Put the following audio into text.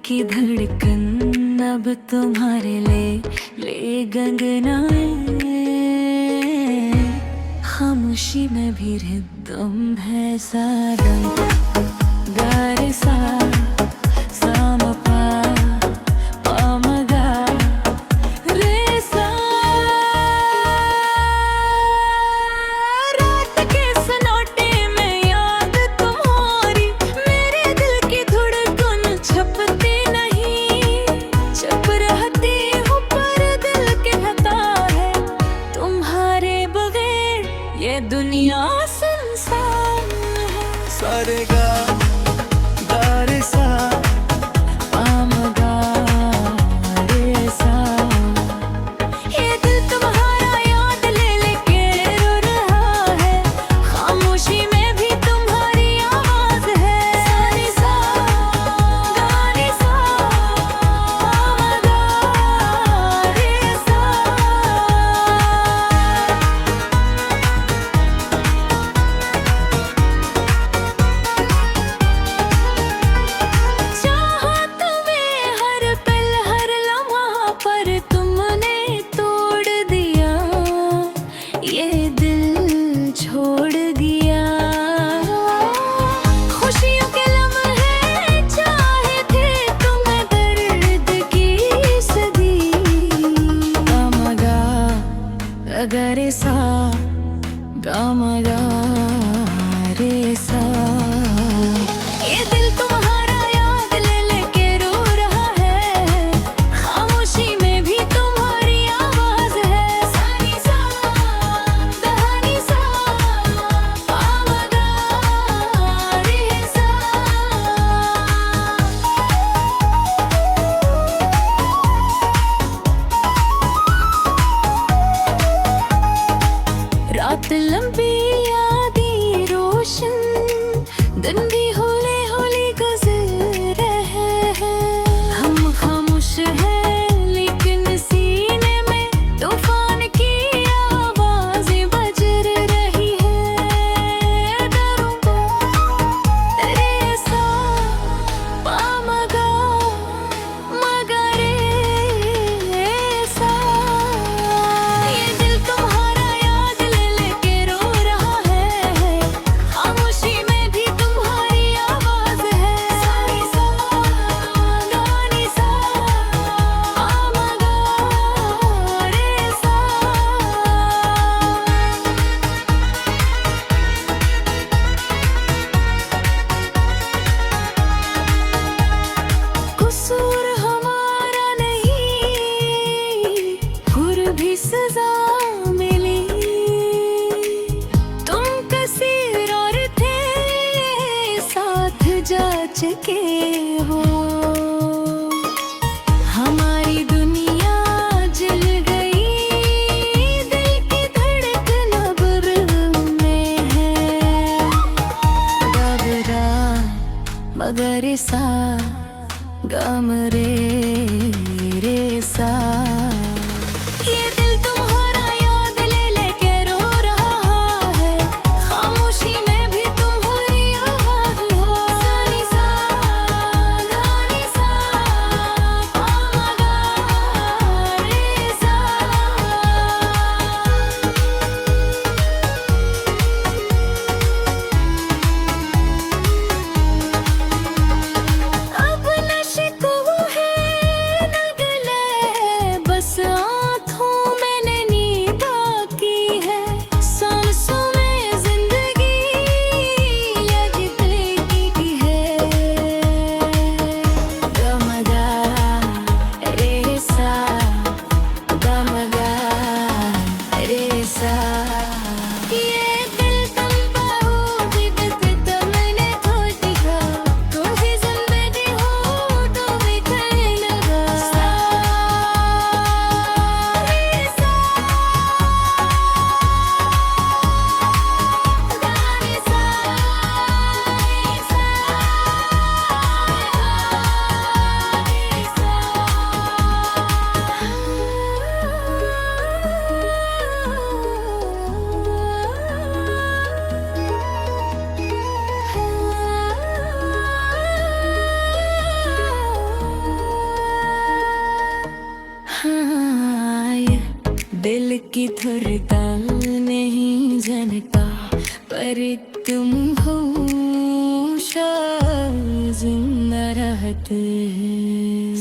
की धड़कन अब तुम्हारे ले गंगनाए। खामोशी में भी रिदम है सारा गारे सा सामपा पामगा रे सा। रात के सन्नाटे में याद तुम्हारी मेरे दिल की धड़कन छपती नहीं। छप रहती हूँ पर दिल कहता है तुम्हारे बगैर ये दुनिया सुनसान है। सारे गा रे सा पामगा रे सा। ये दिल तुम्हारा याद ले लेके रो रहा है। खामोशी में भी तुम्हारी आवाज है। सारे सा गा रे सा पामगा रे सा। चाहा तुम्हें हर पल हर लम्हा पर तुमने तोड़ दिया। ये दिल छोड़ दिया। खुशियों के लम्हे चाहे थे तुम दर्द की सदी। गमगा गरे सा गमगा रे सा। ये दिल तुम्हारा याद ले लेके रो रहा है। खामोशी में भी तुम्हारी आवाज है। सानी सा दहानी सा पामगा रे सा। रात लंबी यादें रोशन दिन भी होले होले गुजर रहे हैं। हम खामोश हैं लेकिन सीने में तूफान की आवाजें बज रही है। डरूंगा तेरे सा पामगा मगर सा। ये दिल तुम्हारा याद ले लेके रो रहा है। खामोशी में भी तुम्हारी आवाज है। सानी सा गानी सा पामगा रे सा। कसूर हमारा नहीं फिर भी सजा मिली। तुम कसीर और थे साथ जा चुके हो। हमारी दुनिया जल गई दिल की धड़कन अब दिल में है। घबरा मगर सा गम रे सा। ये दिल तुम्हारा याद ले लेके रो रहा है। खामोशी में भी तुम्हारी आवाज है। सानी सा गानी सा पामगा रे सा। अब न शिकवा है न गिले बस ठुरता नहीं जनता पर तुम हो जिंदा रहते हैं।